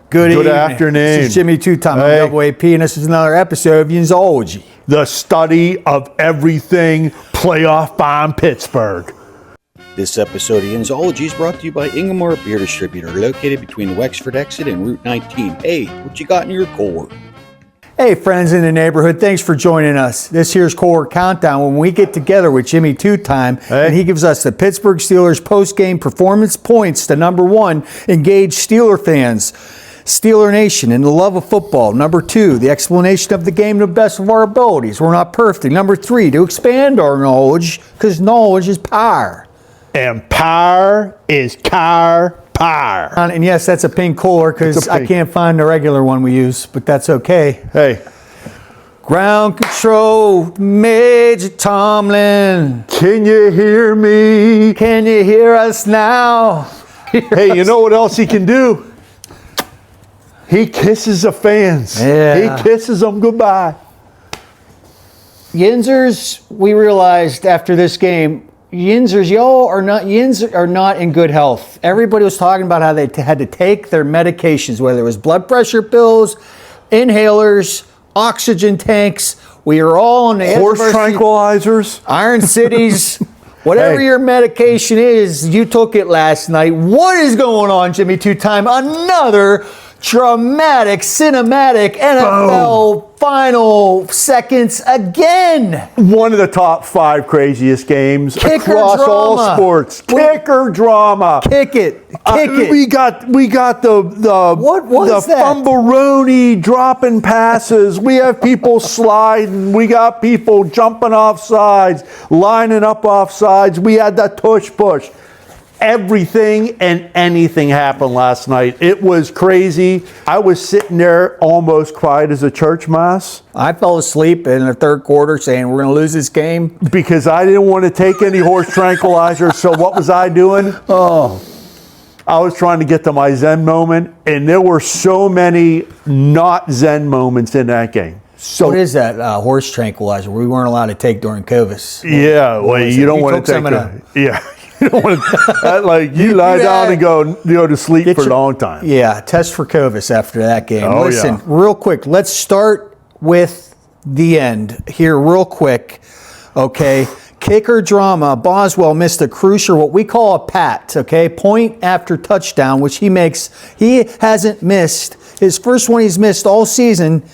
Good afternoon. This is Jimmy Two-Time. Hey. I'm AP, and this is another episode of Yology. The study of everything playoff bomb Pittsburgh. This episode of Yology is brought to you by Inglemoor Beer Distributor, located between the Wexford exit and Route 19. Hey, what you got in your core? Hey, friends in the neighborhood, thanks for joining us. This here's Core Countdown when we get together with Jimmy Two-Time, and he gives us the Pittsburgh Steelers post-game performance points to number 1, engage Steeler fans. Steeler Nation and the love of football. Number 2, the explanation of the game to the best of our abilities. We're not perfect. Number 3, to expand our knowledge, because knowledge is power. And power is power. And yes, that's a pink cooler, because I can't find the regular one we use, but that's okay. Hey. Ground control, Major Tomlin. Can you hear me? Can you hear us now? Hey, you know what else he can do? He kisses the fans. Yeah. He kisses them goodbye. Yinzers, we realized after this game, Yinzers are not in good health. Everybody was talking about how they had to take their medications, whether it was blood pressure pills, inhalers, oxygen tanks. We are all on the horse tranquilizers, Iron Cities. Whatever your medication is, you took it last night. What is going on, Jimmy Two-Time? Another dramatic, cinematic NFL final seconds again. One of the top 5 craziest games Kicker across drama. all sports. Kicker drama. Kick it. Kick it. We got the What was that? Fumbaroni dropping passes. We have people sliding. We got people jumping off sides, lining up off sides. We had that tush push. Everything and anything happened last night. It was crazy. I was sitting there almost quiet as a church mouse. I fell asleep in the third quarter saying we're going to lose this game. Because I didn't want to take any horse tranquilizers. So what was I doing? I was trying to get to my Zen moment. And there were so many not Zen moments in that game. So what is that horse tranquilizer we weren't allowed to take during COVID? Yeah, well, you don't want to take it. Yeah. You don't want to, you lie down and go to sleep for a long time. Yeah, test for COVID after that game. Oh, Listen, real quick, let's start with the end here real quick. Okay, kicker drama. Boswell missed a crucial, what we call a PAT, okay, point after touchdown, which he makes. He hasn't missed. His first one he's missed all season.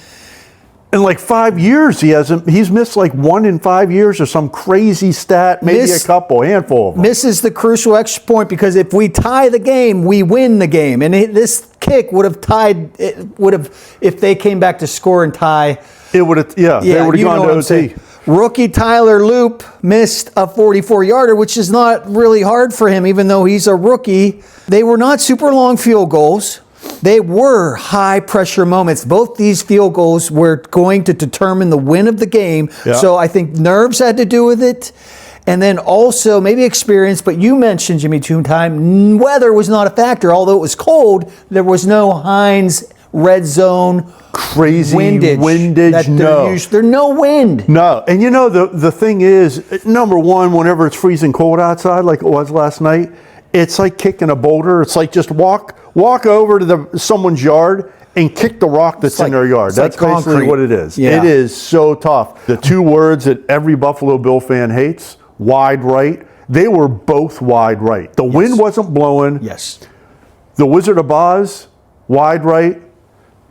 In like 5 years, he's missed like 1 in 5 years or some crazy stat, maybe a handful of them. Misses the crucial extra point because if we tie the game, we win the game. And this kick would have tied, if they came back to score and tie. It would have, they would have gone to OT. Rookie Tyler Loop missed a 44-yarder, which is not really hard for him, even though he's a rookie. They were not super long field goals. They were high-pressure moments. Both these field goals were going to determine the win of the game. Yeah. So I think nerves had to do with it. And then also maybe experience. But you mentioned, Jimmy Two-Time, weather was not a factor. Although it was cold, there was no Heinz red zone crazy windage. No. There's no wind. No. And you know, the thing is, number one, whenever it's freezing cold outside like it was last night, it's like kicking a boulder. It's like just walk over to someone's yard and kick the rock that's in their yard. That's like basically concrete. what it is. Yeah. It is so tough. The 2 words that every Buffalo Bill fan hates, wide right, they were both wide right. The wind wasn't blowing. Yes. The Wizard of Oz, wide right.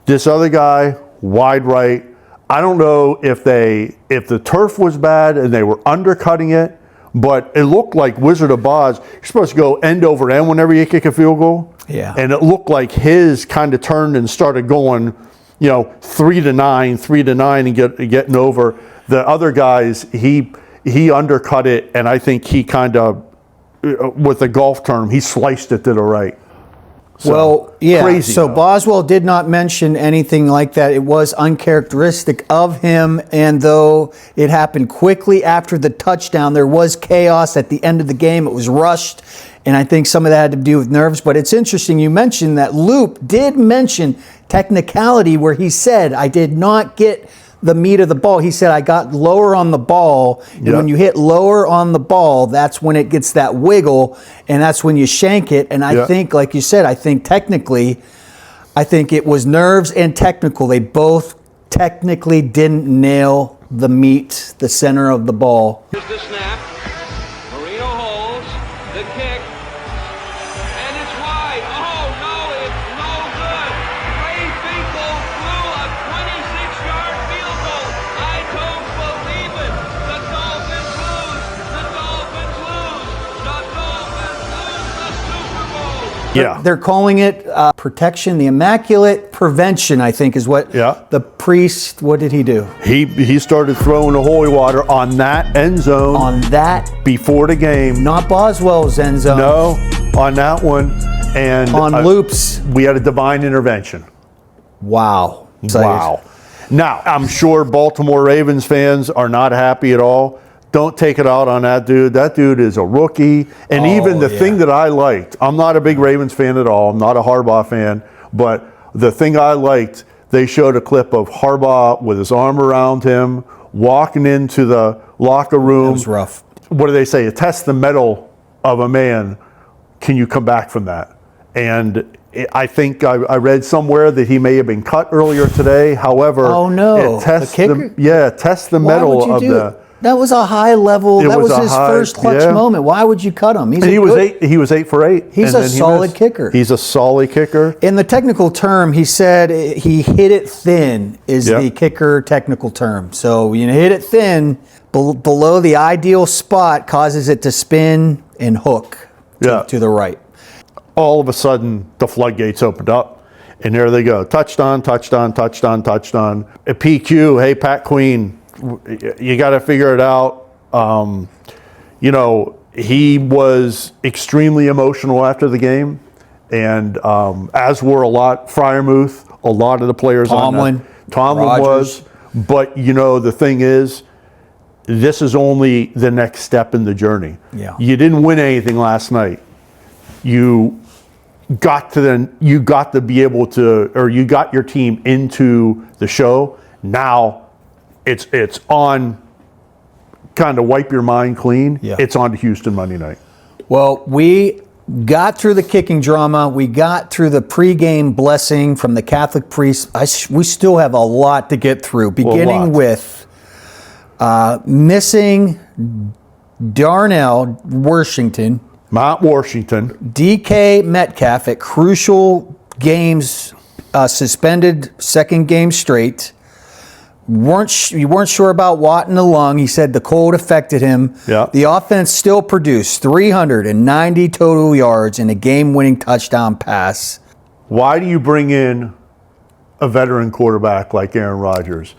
This other guy, wide right. I don't know if the turf was bad and they were undercutting it, but it looked like Wizard of Oz. You're supposed to go end over end whenever you kick a field goal. Yeah. And it looked like his kind of turned and started going, 3-9 and getting over. The other guys, he undercut it, and I think he kind of, with a golf term, he sliced it to the right. So, crazy, so Boswell did not mention anything like that. It was uncharacteristic of him, and though it happened quickly after the touchdown, there was chaos at the end of the game. It was rushed, and I think some of that had to do with nerves. But it's interesting you mentioned that Loop did mention technicality where he said, I did not get the meat of the ball. He said, I got lower on the ball. And when you hit lower on the ball, that's when it gets that wiggle, and that's when you shank it. And I think, like you said, I think technically, I think it was nerves and technical. They both technically didn't nail the meat, the center of the ball. Here's the snap. Marino holds the kick, and it's wide. Oh no, it's no good. Ray Finkel blew a 26-yard field goal. I don't believe it. The Dolphins lose. The Dolphins lose. The Dolphins lose the Super Bowl. Yeah. They're calling it protection, the immaculate prevention, I think is what the priest, what did he do? He started throwing the holy water on that end zone. On that, before the game. not Boswell's end zone. No, on that one. And On loops. we had a divine intervention. Wow. Wow. Now, I'm sure Baltimore Ravens fans are not happy at all. Don't take it out on that dude. That dude is a rookie. And even the thing that I liked, I'm not a big Ravens fan at all. I'm not a Harbaugh fan. But the thing I liked, they showed a clip of Harbaugh with his arm around him, walking into the locker room. It was rough. What do they say? Test the mettle of a man. Can you come back from that? And I think I read somewhere that he may have been cut earlier today. However, Oh, no. test The kicker? test the Why would mettle you of do the. it? That was a high level. It That was was a his high- first clutch yeah. moment. Why would you cut him? And he was 8 for 8. He's and a then he solid missed. kicker. He's a solid kicker. In the technical term, he said he hit it thin is Yep. the kicker technical term. So you hit it thin below the ideal spot causes it to spin and hook to the right. All of a sudden, the floodgates opened up, and there they go. Touchdown, touchdown, touchdown, touchdown. A PQ, hey, Pat Queen, you got to figure it out. He was extremely emotional after the game, and as were Freiermuth, a lot of the players Tomlin, on that. Tomlin Rodgers. was. But, the thing is, this is only the next step in the journey. Yeah. You didn't win anything last night. You got to be able to, or you got your team into the show. Now it's on, kind of wipe your mind clean. Yeah. It's on to Houston Monday night. Well, we got through the kicking drama. We got through the pregame blessing from the Catholic priest. We still have a lot to get through, beginning with missing Darnell Washington, Mount Washington. DK Metcalf at crucial games, suspended second game straight. You weren't sure about Watt in the lung. He said the cold affected him. Yeah. The offense still produced 390 total yards and a game-winning touchdown pass. Why do you bring in a veteran quarterback like Aaron Rodgers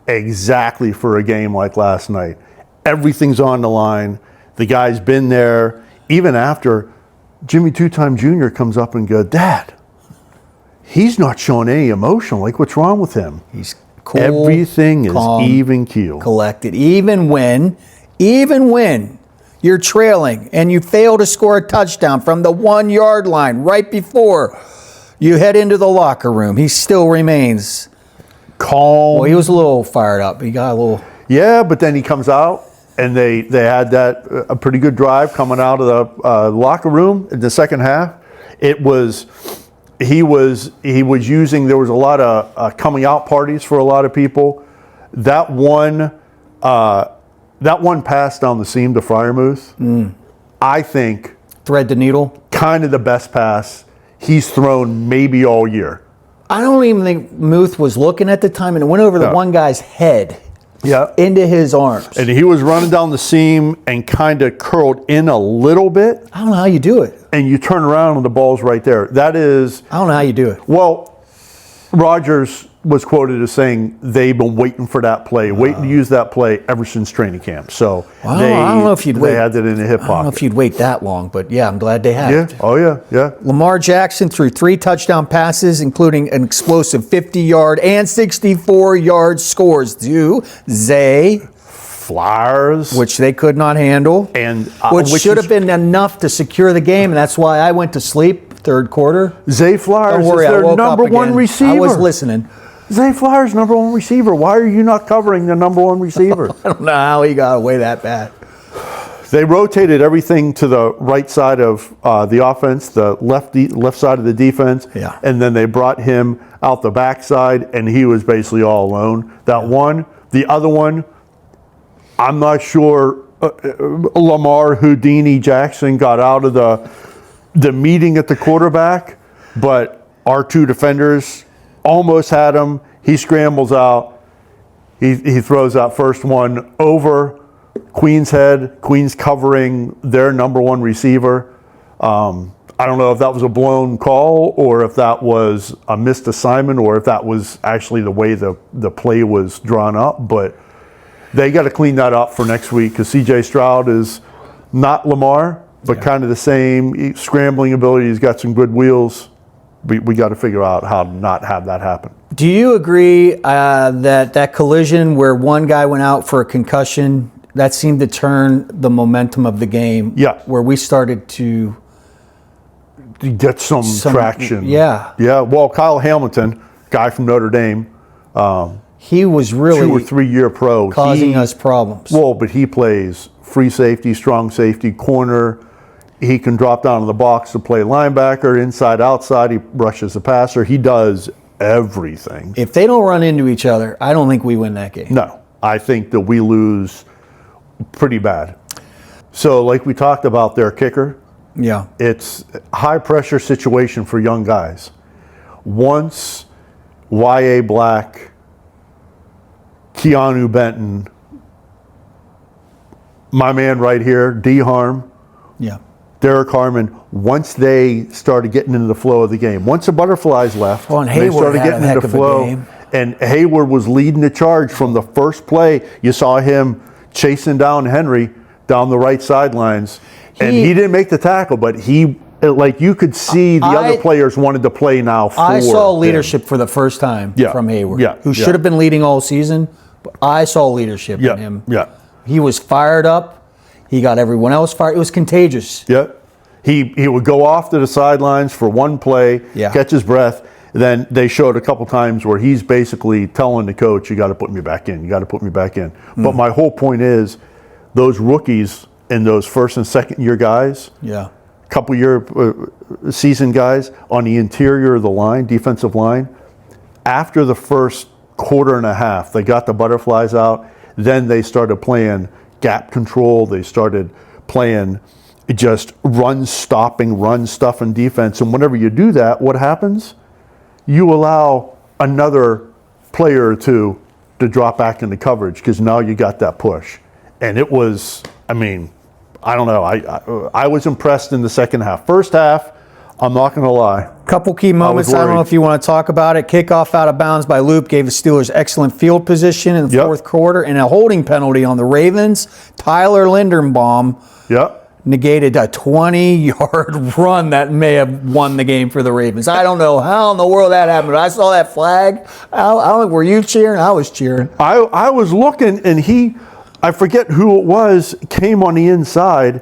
exactly for a game like last night? Everything's on the line. The guy's been there. Even after Jimmy Two-Time Jr. comes up and goes, Dad, he's not showing any emotion. Like, what's wrong with him? He's cool, Everything calm, is even keel. collected. Even when you're trailing and you fail to score a touchdown from the 1 yard line right before you head into the locker room, he still remains Calm. Well, he was a little fired up. He got a little. Yeah, but then he comes out and they had a pretty good drive coming out of the locker room in the second half. He was using, there was a lot of coming out parties for a lot of people. That one pass down the seam to Freiermuth, I think Thread the needle. kind of the best pass he's thrown maybe all year. I don't even think Muth was looking at the time, and it went over the one guy's head into his arms. And he was running down the seam and kind of curled in a little bit. I don't know how you do it. And you turn around and the ball's right there. That is, I don't know how you do it. well, Rodgers was quoted as saying they've been waiting for that play, waiting to use that play ever since training camp. So Well, I don't know if you'd wait. they had that in the hip I don't know pocket. if you'd wait that long, but yeah, I'm glad they had Yeah. it. Oh, yeah. Lamar Jackson threw 3 touchdown passes, including an explosive 50-yard and 64-yard scores to Zay Flowers. which they could not handle, And which should is- have been enough to secure the game, and that's why I went to sleep third quarter. Zay Flowers Don't worry, is I their woke number up one again. receiver. I was listening. Zay Flowers, number one receiver. Why are you not covering the number one receiver? I don't know how he got away that bad. They rotated everything to the right side of the offense, the left side of the defense, Yeah. and then they brought him out the backside, and he was basically all alone. That one, the other one, I'm not sure. Lamar Houdini Jackson got out of the meeting at the quarterback, but our two defenders almost had him. He scrambles out. He throws that first one over Queen's head. Queen's covering their number one receiver. I don't know if that was a blown call or if that was a missed assignment or if that was actually the way the play was drawn up, but they got to clean that up for next week because C.J. Stroud is not Lamar, but kind of the same scrambling ability. He's got some good wheels. We got to figure out how to not have that happen. Do you agree that collision where one guy went out for a concussion, that seemed to turn the momentum of the game? Yeah. Where we started to get some traction. Yeah. Yeah. Well, Kyle Hamilton, guy from Notre Dame, he was really 2 or 3 year pro, causing us problems. Well, but he plays free safety, strong safety, corner. He can drop down in the box to play linebacker, inside, outside. He rushes the passer. He does everything. If they don't run into each other, I don't think we win that game. No, I think that we lose pretty bad. So, like we talked about their kicker, Yeah. it's a high pressure situation for young guys. Once Y.A. Black, Keanu Benton, my man right here, D. Harm, Yeah. Derrick Harmon, once they started getting into the flow of the game, once the butterflies left, Well, and they Hayward started had getting a heck into of a flow. game. And Hayward was leading the charge from the first play. You saw him chasing down Henry down the right sidelines. And he didn't make the tackle, but he, like you could see the other players wanted to play now for I saw him. leadership for the first time from Hayward, who Yeah. should have been leading all season, but I saw leadership in him. Yeah. He was fired up. He got everyone else fired. It was contagious. Yeah. He would go off to the sidelines for one play, catch his breath. Then they showed a couple times where he's basically telling the coach, you got to put me back in. You got to put me back in. But my whole point is those rookies and those first and second year guys, couple year season guys on the interior of the line, defensive line, after the first quarter and a half, they got the butterflies out. Then they started playing gap control. They started playing just run stuffing defense. And whenever you do that, what happens? You allow another player or two to drop back into coverage because now you got that push. And it was, I mean, I don't know. I was impressed in the second half. First half, I'm not going to lie. Couple key moments. I don't know if you want to talk about it. Kickoff out of bounds by Loop gave the Steelers excellent field position in the fourth quarter, and a holding penalty on the Ravens. Tyler Linderbaum negated a 20-yard run that may have won the game for the Ravens. I don't know how in the world that happened, but I saw that flag. I don't know, were you cheering? I was cheering. I was looking, and I forget who it was, came on the inside,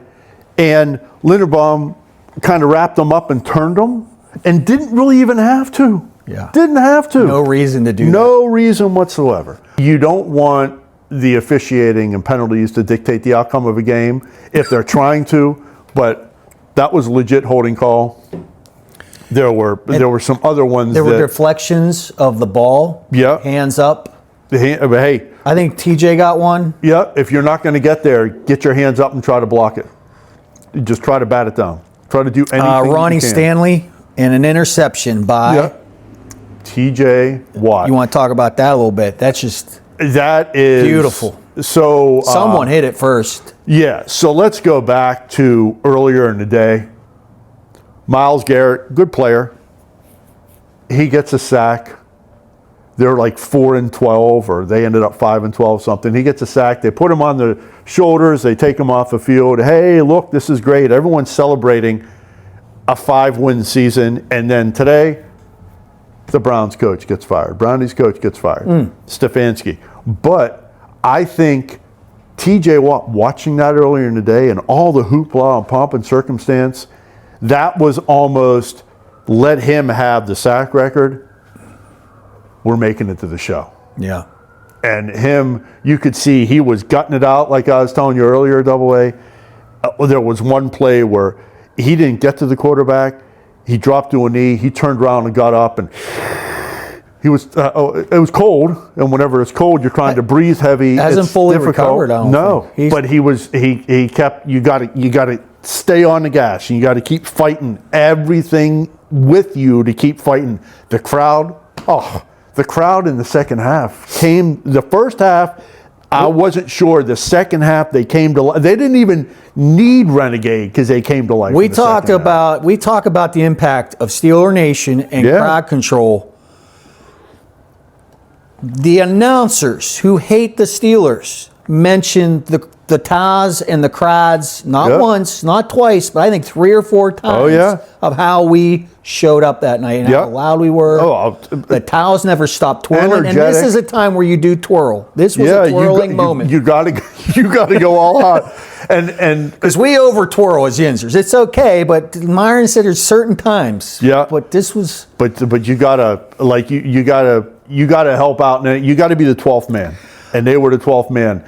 and Linderbaum kind of wrapped him up and turned him, and didn't really even have to. Didn't have to. No reason to do that. No reason whatsoever. You don't want the officiating and penalties to dictate the outcome of a game if they're trying to, but that was a legit holding call. There were some other ones. There were deflections of the ball. Hands up. Hey, I think TJ got one. If you're not going to get there, get your hands up and try to block it. Just try to bat it down. Try to do anything Ronnie you can. Stanley and an interception by TJ Watt. You want to talk about that a little bit? That is beautiful. So someone hit it first. Yeah. So let's go back to earlier in the day. Myles Garrett, good player. He gets a sack. They're like 4-12, or they ended up 5-12 something. He gets a sack. They put him on the shoulders. They take him off the field. Hey, look, this is great. Everyone's celebrating a 5-win season. And then today, the Browns coach gets fired. Brownies coach gets fired. Stefanski. But I think TJ Watt, watching that earlier in the day and all the hoopla and pomp and circumstance, that was almost let him have the sack record. We're making it to the show. Yeah. And him, you could see he was gutting it out, like I was telling you earlier, Double A. there was one play where he didn't get to the quarterback. He dropped to a knee. He turned around and got up, and he was. It was cold, and whenever it's cold, you're trying to breathe heavy. Hasn't it's fully difficult. recovered. I don't think. But he kept. You got to stay on the gas, and you got to keep fighting everything with you to keep fighting. The crowd in the second half came. The first half, I wasn't sure. The second half, they came to life. They didn't even need Renegade because they came to life. We talk about the impact of Steeler Nation and crowd control. The announcers who hate the Steelers mentioned the Taz and the Crads not once, not twice, but I think 3 or 4 times of how we showed up that night and how loud we were. The towels never stopped twirling, and this is a time where you do twirl. This was a twirling moment. You got to go all out, and because we over twirl as Yinzers, it's okay. But Myron said there's certain times. Yeah, but this was. But you gotta you gotta help out, and you got to be the 12th man, and they were the 12th man.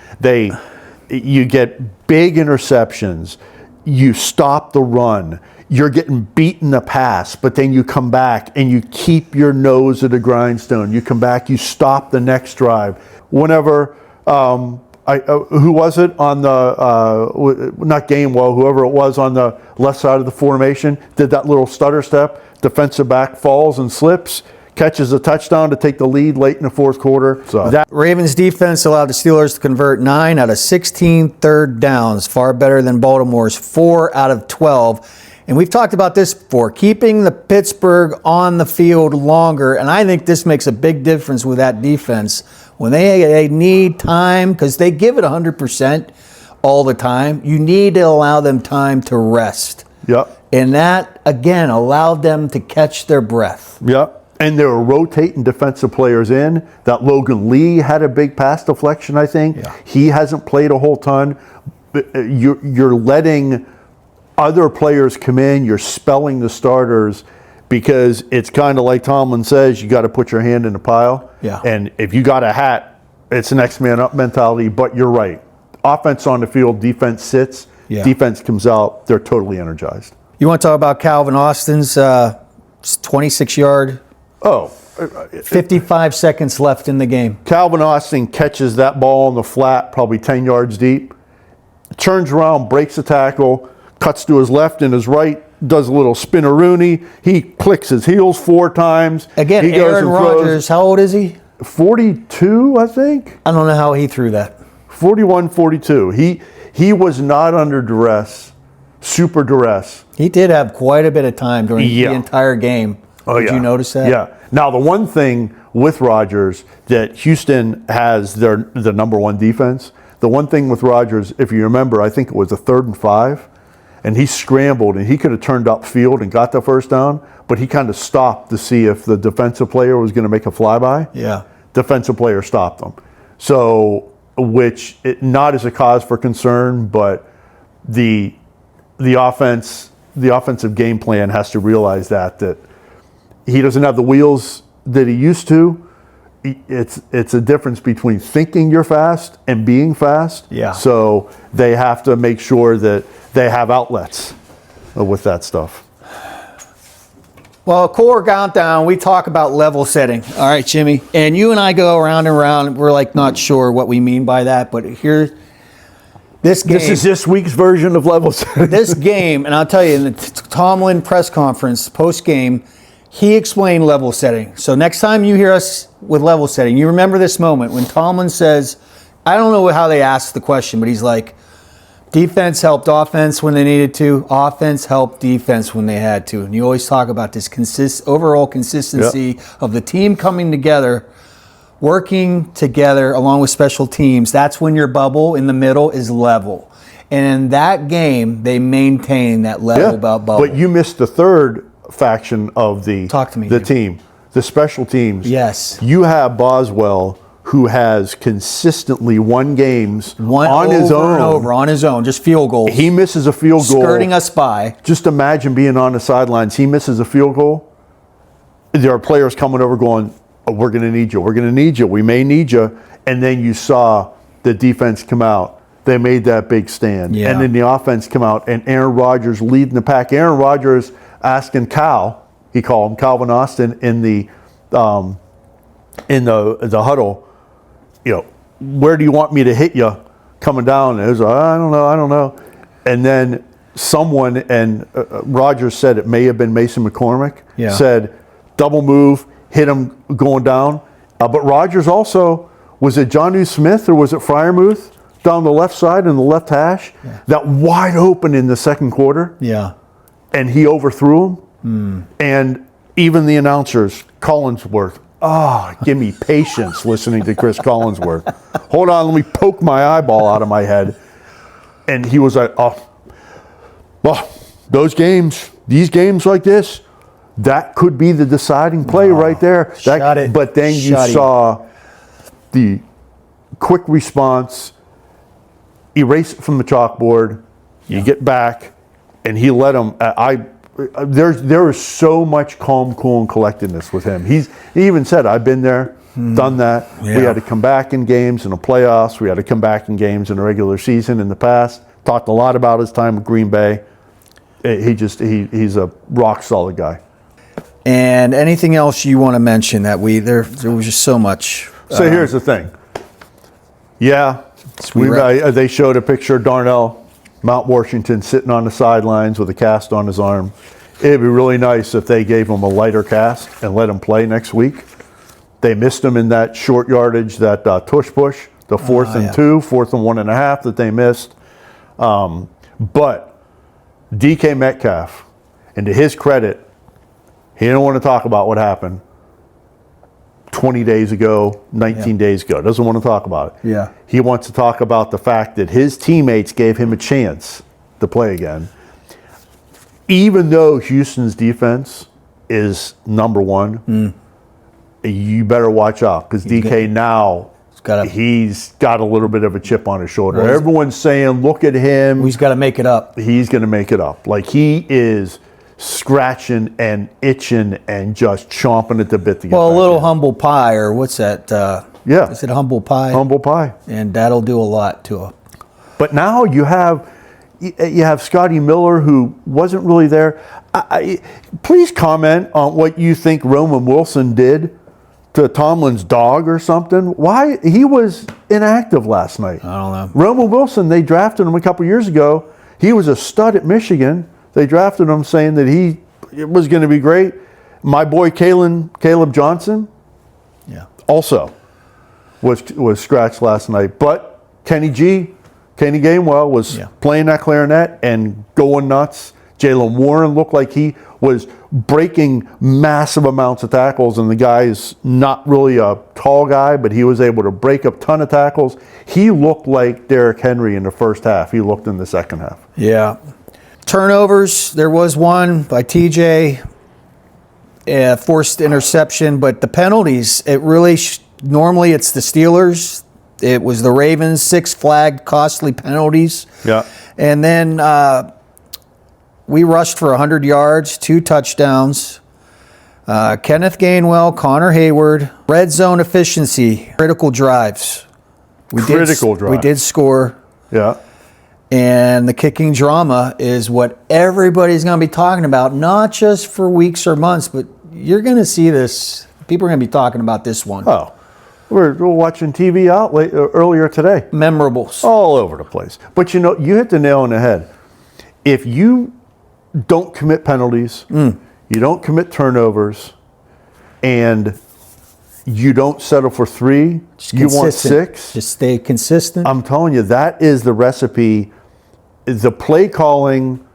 You get big interceptions. You stop the run. You're getting beaten the pass, but then you come back and you keep your nose at the grindstone. You come back, you stop the next drive. Whenever, who was it on the, not Gainwell, whoever it was on the left side of the formation, did that little stutter step, defensive back falls and slips, catches a touchdown to take the lead late in the fourth quarter. So that Ravens defense allowed the Steelers to convert 9 out of 16 third downs, far better than Baltimore's 4 out of 12. And we've talked about this before, keeping the Pittsburgh on the field longer. And I think this makes a big difference with that defense. When they need time, because they give it 100% all the time, you need to allow them time to rest. Yep. And that, again, allowed them to catch their breath. Yep. And they were rotating defensive players in. That Logan Lee had a big pass deflection, I think. Yeah. He hasn't played a whole ton. You're letting other players come in. You're spelling the starters because it's kind of like Tomlin says, you got to put your hand in the pile. Yeah. And if you got a hat, it's an next man up mentality. But you're right. Offense on the field, defense sits. Yeah. Defense comes out. They're totally energized. You want to talk about Calvin Austin's 26-yard? 55 seconds left in the game. Calvin Austin catches that ball on the flat, probably 10 yards deep, turns around, breaks the tackle, cuts to his left and his right, does a little spin-a-rooney. He clicks his heels 4 times. Again, Aaron Rodgers, how old is he? 42, I think. I don't know how he threw that. 41, 42. He was not under duress, super duress. He did have quite a bit of time during the entire game. Did you notice that? Yeah. Now, the one thing with Rodgers that Houston has the number 1 defense. The one thing with Rodgers, if you remember, I think it was a 3rd and 5, and he scrambled, and he could have turned upfield and got the first down, but he kind of stopped to see if the defensive player was going to make a flyby. Yeah. Defensive player stopped him. So, not as a cause for concern, but the offensive game plan has to realize that he doesn't have the wheels that he used to. It's a difference between thinking you're fast and being fast. Yeah. So they have to make sure that they have outlets with that stuff. Well, core countdown, we talk about level setting. All right, Jimmy. And you and I go around and around. We're like not sure what we mean by that, but here, this game. This is this week's version of level setting. This game, and I'll tell you, in the Tomlin press conference post-game, he explained level setting. So next time you hear us with level setting, you remember this moment when Tomlin says, I don't know how they asked the question, but he's like, defense helped offense when they needed to. Offense helped defense when they had to. And you always talk about this overall consistency of the team coming together, working together along with special teams. That's when your bubble in the middle is level. And in that game, they maintained that level about bubble. But you missed the third faction of the team, the special teams. Yes. You have Boswell, who has consistently won games on his own, just field goals. He misses a field goal. Skirting us by. Just imagine being on the sidelines. He misses a field goal. There are players coming over going, oh, we're going to need you. We're going to need you. We may need you. And then you saw the defense come out. they made that big stand. Yeah. And then the offense come out, and Aaron Rodgers leading the pack. Aaron Rodgers asking Cal, he called him Calvin Austin in the huddle, where do you want me to hit you coming down? And it was like, I don't know. And then someone, and Rodgers said it may have been Mason McCormick, said double move, hit him going down. But Rodgers also, was it Jonnu Smith or was it Freiermuth down the left side in the left hash? Yeah. That wide open in the second quarter. Yeah. And he overthrew him. And even the announcers, Collinsworth, give me patience listening to Chris Collinsworth. Hold on, let me poke my eyeball out of my head. And he was like, these games like this, that could be the deciding play right there. But then you saw the quick response, erase it from the chalkboard, you get back, and he let him. There is so much calm, cool, and collectedness with him. He even said, I've been there, done that. Yeah. We had to come back in games in the playoffs. We had to come back in games in the regular season in the past. Talked a lot about his time with Green Bay. He's a rock solid guy. And anything else you want to mention that there was just so much. So here's the thing. Yeah, they showed a picture of Darnell Mount Washington sitting on the sidelines with a cast on his arm. It'd be really nice if they gave him a lighter cast and let him play next week. They missed him in that short yardage, that tush push, the 4th and 2, 4th and 1.5 that they missed. But DK Metcalf, and to his credit, he didn't want to talk about what happened 20 days ago, 19 days ago. Doesn't want to talk about it. Yeah. He wants to talk about the fact that his teammates gave him a chance to play again. Even though Houston's defense is number one, you better watch out because DK now, he's got a little bit of a chip on his shoulder. Well, everyone's saying, look at him. He's got to make it up. He's going to make it up. Like he is scratching and itching and just chomping at the bit to get a little in. humble pie, or what's that? Is it humble pie? Humble pie. And that'll do a lot to him. But now you have Scotty Miller, who wasn't really there. Please comment on what you think Roman Wilson did to Tomlin's dog or something. Why he was inactive last night. I don't know. Roman Wilson, they drafted him a couple years ago. He was a stud at Michigan. They drafted him saying that he was going to be great. My boy Caleb Johnson, also was scratched last night. But Kenny Gainwell was playing that clarinet and going nuts. Jaylen Warren looked like he was breaking massive amounts of tackles, and the guy is not really a tall guy, but he was able to break a ton of tackles. He looked like Derrick Henry in the first half. He looked in the second half. Yeah. Turnovers, there was one by TJ, forced interception, but the penalties, it really, normally it's the Steelers. It was the Ravens, 6 flagged costly penalties. Yeah. And then we rushed for 100 yards, 2 touchdowns. Kenneth Gainwell, Connor Hayward, red zone efficiency, critical drives. We did score. Yeah. And the kicking drama is what everybody's going to be talking about, not just for weeks or months, but you're going to see this. People are going to be talking about this one. Oh, we're watching TV earlier today. Memorables. All over the place. But you hit the nail on the head. If you don't commit penalties, you don't commit turnovers, and you don't settle for 3, you want 6. Just stay consistent. I'm telling you, that is the recipe. The play calling,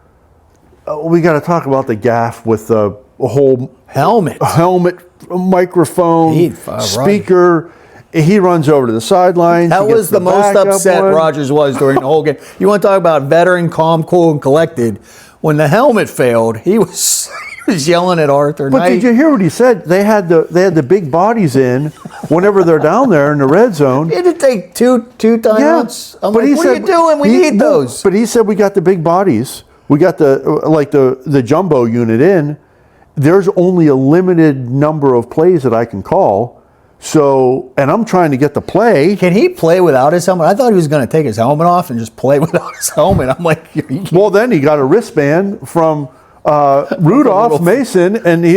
we got to talk about the gaff with the whole helmet, microphone, speaker. He runs over to the sidelines. That was the most upset Rodgers was during the whole game. You want to talk about veteran, calm, cool, and collected. When the helmet failed, he was yelling at Arthur. But did you hear what he said? They had the big bodies in whenever they're down there in the red zone. He had to take two timeouts. I'm like, what are you doing? We need those. But he said we got the big bodies. We got the jumbo unit in. There's only a limited number of plays that I can call. So, and I'm trying to get the play. Can he play without his helmet? I thought he was going to take his helmet off and just play without his helmet. I'm like, Well, then he got a wristband from Rudolph Mason, and he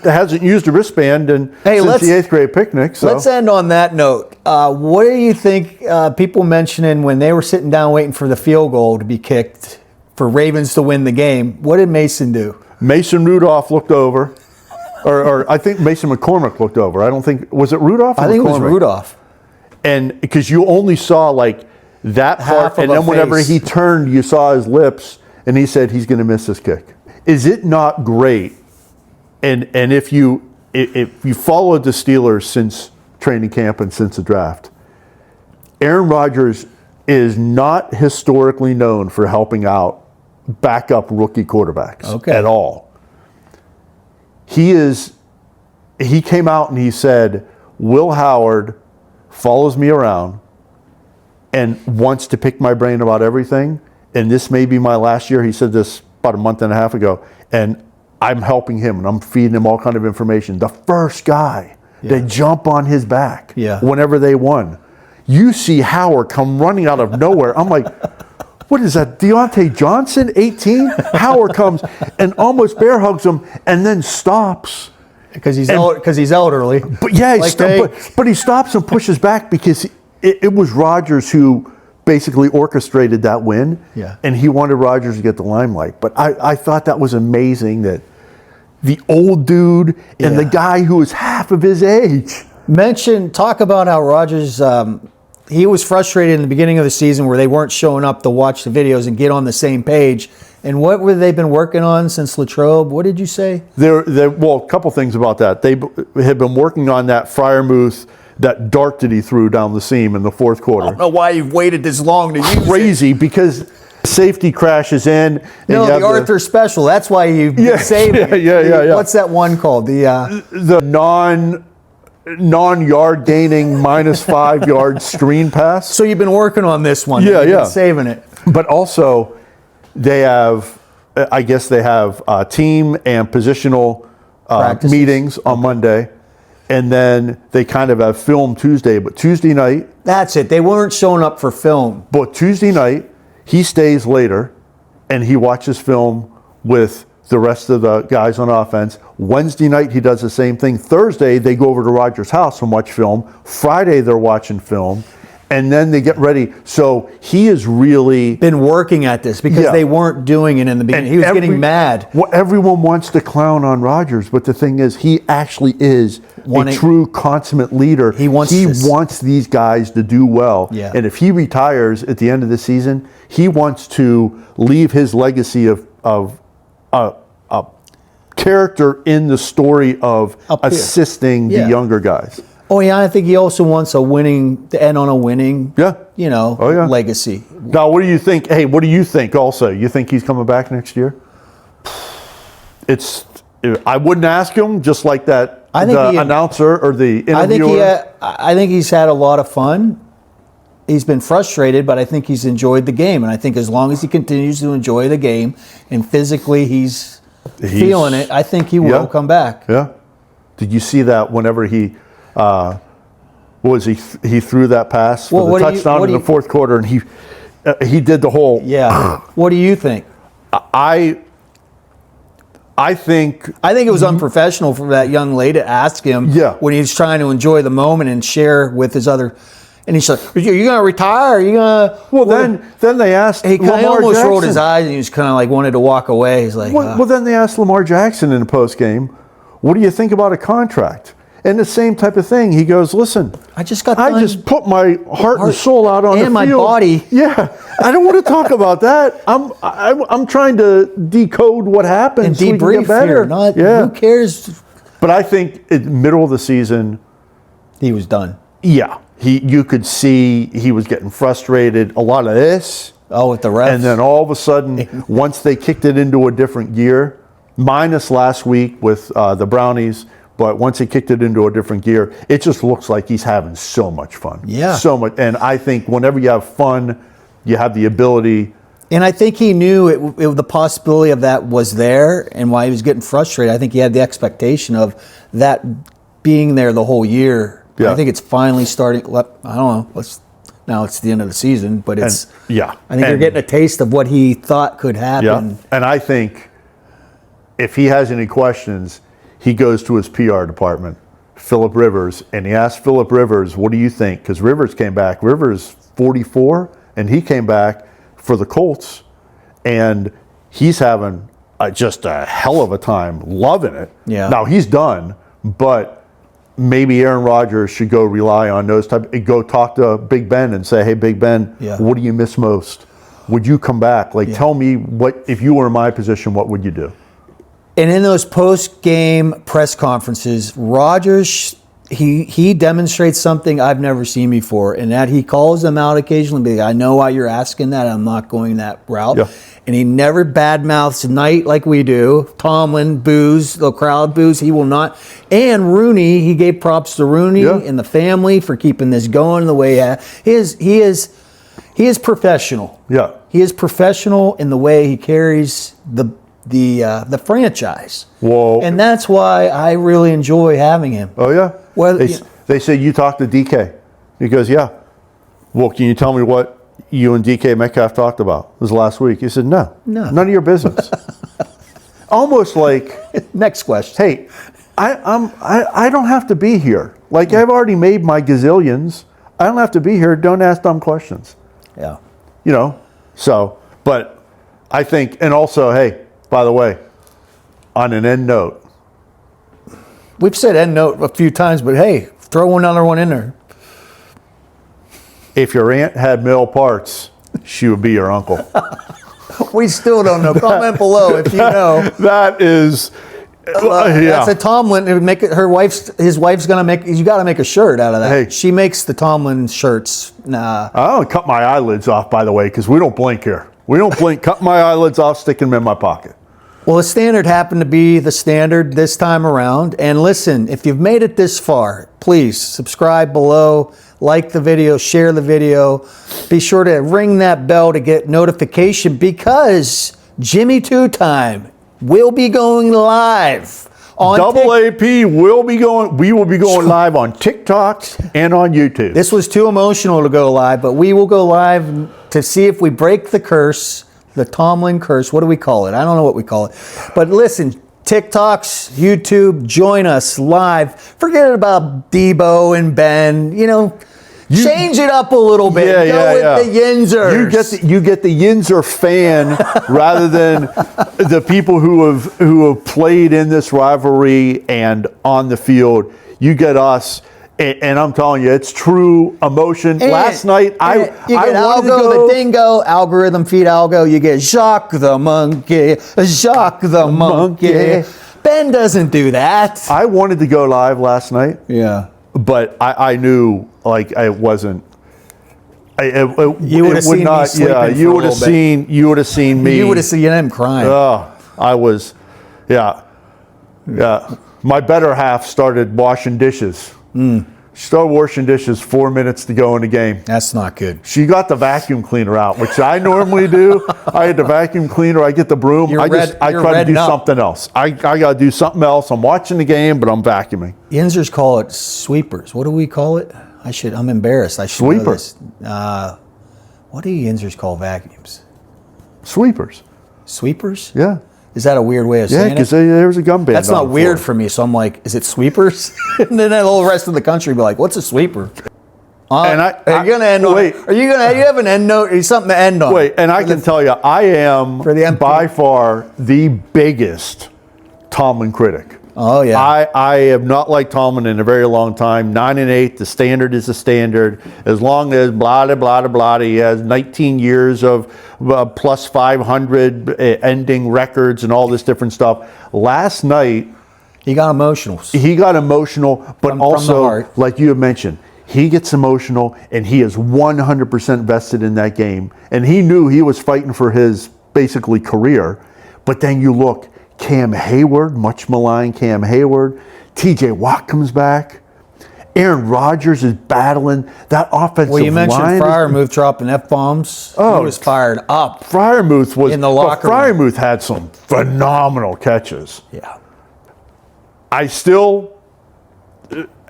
hasn't used a wristband since the 8th grade picnic. So. Let's end on that note. What do you think people mentioning when they were sitting down waiting for the field goal to be kicked for Ravens to win the game? What did Mason do? Mason Rudolph looked over. Or I think Mason McCormick looked over. I don't think, was it Rudolph or I think McCormick? it was Rudolph. And because you only saw like that part, and then whenever he turned, you saw his lips, and he said he's going to miss this kick. Is it not great? And if you followed the Steelers since training camp and since the draft, Aaron Rodgers is not historically known for helping out backup rookie quarterbacks at all. He came out and he said, Will Howard follows me around and wants to pick my brain about everything, and this may be my last year. He said this about a month and a half ago, and I'm helping him and I'm feeding him all kind of information. The first guy to jump on his back whenever they won. You see Howard come running out of nowhere. I'm like, what is that, Deontay Johnson, 18? Howard comes and almost bear hugs him and then stops. Because he's elderly. But yeah, but he stops and pushes back because it was Rodgers who basically orchestrated that win. Yeah. And he wanted Rodgers to get the limelight. But I thought that was amazing that the old dude and the guy who was half of his age. Talk about how Rodgers, he was frustrated in the beginning of the season where they weren't showing up to watch the videos and get on the same page. And what were they been working on since Latrobe? What did you say? Well, a couple things about that. They had been working on that Freiermuth, that dart that he threw down the seam in the fourth quarter. I don't know why you've waited this long to use it. Crazy, because safety crashes in. No, the Arthur Special. That's why you've been saving it. Yeah. What's that one called? The non-yard gaining -5 yard screen pass. So you've been working on this one. Yeah, You've been saving it. But also, they have team and positional meetings on Monday, and then they kind of have film Tuesday. But Tuesday night, that's it. They weren't showing up for film. But Tuesday night, he stays later, and he watches film with the rest of the guys on offense. Wednesday night, he does the same thing. Thursday, they go over to Rodgers' house and watch film. Friday, they're watching film. And then they get ready. So he has really been working at this because they weren't doing it in the beginning. He was getting mad. Well, everyone wants to clown on Rodgers, but the thing is, he actually is a true consummate leader. He wants these guys to do well. Yeah. And if he retires at the end of the season, he wants to leave his legacy of a character in the story of assisting the younger guys. Oh yeah, I think he also wants to end on a winning, legacy. Now, what do you think? Hey, what do you think also? You think he's coming back next year? I wouldn't ask him, just like that announcer or the interviewer. I think he's had a lot of fun. He's been frustrated, but I think he's enjoyed the game. And I think as long as he continues to enjoy the game and physically he's feeling it, I think he will come back. Yeah. Did you see that whenever he threw that pass for the touchdown in the fourth quarter, and he did the whole. Yeah. What do you think? I think it was unprofessional for that young lady to ask him when he's trying to enjoy the moment and share with his other. And he's like, "Are you going to retire? Are you going to?" Well, then they asked. He Lamar almost Jackson. rolled his eyes and he was kind of like wanted to walk away. He's like, well, then they asked Lamar Jackson in the post game, "What do you think about a contract?" And the same type of thing. He goes, "Listen, I just put my heart and soul out on the field. And my body. Yeah, I don't want to talk about that. I'm trying to decode what happened and so debrief we can get better. Who cares? But I think in the middle of the season, he was done. Yeah, you could see he was getting frustrated. A lot of this. Oh, with the refs. And then all of a sudden, once they kicked it into a different gear, minus last week with the Brownies. But once he kicked it into a different gear, it just looks like he's having so much fun. Yeah. So much. And I think whenever you have fun, you have the ability. And I think he knew the possibility of that was there, and why he was getting frustrated. I think he had the expectation of that being there the whole year. Yeah. I think it's finally starting. I don't know. Now it's the end of the season, but it's. Yeah. I think you're getting a taste of what he thought could happen. Yeah. And I think if he has any questions, he goes to his PR department, Phillip Rivers, and he asks Phillip Rivers, what do you think? Because Rivers came back. Rivers 44, and he came back for the Colts, and he's having just a hell of a time, loving it. Yeah. Now, he's done, but maybe Aaron Rodgers should go rely on those go talk to Big Ben and say, hey, Big Ben, what do you miss most? Would you come back? Tell me if you were in my position, what would you do? And in those post-game press conferences, Rodgers, he demonstrates something I've never seen before, and that he calls them out occasionally. I know why you're asking that. I'm not going that route. Yeah. And he never badmouths Knight like we do. Tomlin boos, the crowd boos. He will not. And Rooney, he gave props to Rooney and the family for keeping this going the way he is. He is professional. Yeah. He is professional in the way he carries the franchise. Whoa. And that's why I really enjoy having him. Oh, yeah? Well, they say you talked to DK. He goes, yeah. Well, can you tell me what you and DK Metcalf talked about? It was last week. He said, no. None of your business. Almost like, next question. hey, I don't have to be here. I've already made my gazillions. I don't have to be here. Don't ask dumb questions. Yeah. So, but I think, and also, hey, by the way, on an end note. We've said end note a few times, but hey, throw another one in there. If your aunt had male parts, she would be your uncle. We still don't know. Comment below if you know. That is, That's a Tomlin. His wife's gonna make. You got to make a shirt out of that. Hey. She makes the Tomlin shirts. Nah. I don't cut my eyelids off, by the way, because we don't blink here. We don't blink. Cut my eyelids off, stick them in my pocket. Well, the standard happened to be the standard this time around. And listen, if you've made it this far, please subscribe below, like the video, share the video. Be sure to ring that bell to get notification because Jimmy Two Time will be going live on AP will be going. We will be going live on TikTok and on YouTube. This was too emotional to go live, but we will go live to see if we break the curse. The Tomlin curse. What do we call it? I don't know what we call it. But listen, TikToks, YouTube, join us live. Forget about Debo and Ben. Change it up a little bit. Go with the Yinzers. You get the Yinzer fan rather than the people who have played in this rivalry and on the field. You get us. And I'm telling you, it's true emotion. Last night, I get Algo the dingo, algorithm feed Algo. You get Jacques the monkey, Jacques the monkey. Ben doesn't do that. I wanted to go live last night. Yeah, but I knew I wasn't. You would have seen me sleeping. Yeah, you would have seen. You would have seen me. You would have seen him crying. I was. Yeah. My better half started washing dishes. She started washing dishes 4 minutes to go in the game. That's not good. She got the vacuum cleaner out, which I normally do. I had the vacuum cleaner. I get the broom. I try to do something else. I got to do something else. I'm watching the game, but I'm vacuuming. Yinzers call it sweepers. What do we call it? I'm embarrassed. I should know this. What do Yinzers call vacuums? Sweepers. Sweepers? Yeah. Is that a weird way of saying it? Yeah, because there was a gum band. That's not weird for me. So I'm like, is it sweepers? And then the whole rest of the country be like, what's a sweeper? Are you gonna end on? Wait. Are you gonna? You have an end note? Something to end on? Wait, and I can tell you, I am by far the biggest Tomlin critic. Oh yeah. I have not liked Tomlin in a very long time. 9-8, the standard is the standard. As long as blah blah blah blah, he has 19 years of plus 500 ending records and all this different stuff. Last night, he got emotional. But also, like you have mentioned, he gets emotional and he is 100% vested in that game. And he knew he was fighting for his basically career. But then you look. Cam Hayward, much maligned Cam Hayward. TJ Watt comes back. Aaron Rodgers is battling that offensive line. Well, you mentioned Freiermuth dropping F-bombs. Oh, he was fired up. Freiermuth was in the locker room. Freiermuth had some phenomenal catches. Yeah. I still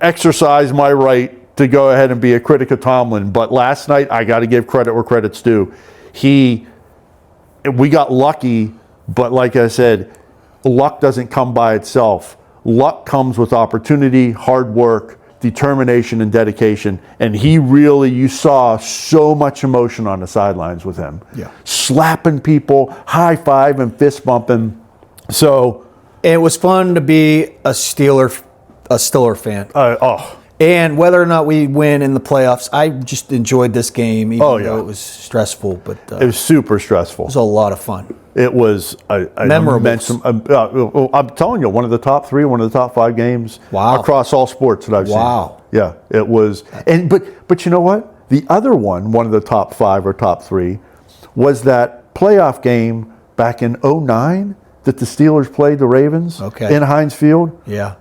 exercise my right to go ahead and be a critic of Tomlin. But last night, I got to give credit where credit's due. We got lucky, but like I said, luck doesn't come by itself. Luck comes with opportunity, hard work, determination, and dedication. And you saw so much emotion on the sidelines with him. Yeah. Slapping people, high-fiving, fist-bumping. So it was fun to be a Steeler fan. And whether or not we win in the playoffs, I just enjoyed this game, even though it was stressful. But it was super stressful. It was a lot of fun. It was memorable. I'm telling you, one of the top 3, one of the top 5 games across all sports that I've seen. Wow. Yeah, it was. But you know what? The other one of the top 5 or top 3, was that playoff game back in 2009 that the Steelers played the Ravens in Heinz Field. Yeah.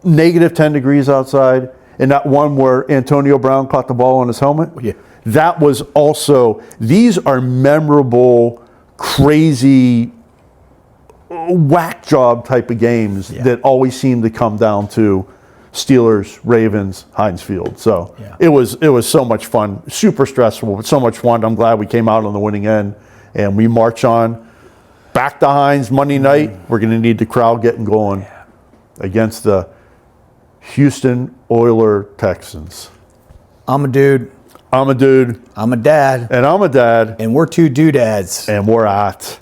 Negative 10 degrees outside. And that one where Antonio Brown caught the ball on his helmet. Yeah. That was also, these are memorable, crazy, whack job type of games that always seem to come down to Steelers, Ravens, Heinz Field. So it was so much fun, super stressful, but so much fun. I'm glad we came out on the winning end, and we march on back to Heinz Monday night. We're going to need the crowd getting going against the Houston Oiler Texans. I'm a dude. I'm a dude. I'm a dad. And I'm a dad. And we're 2 doodads. And we're at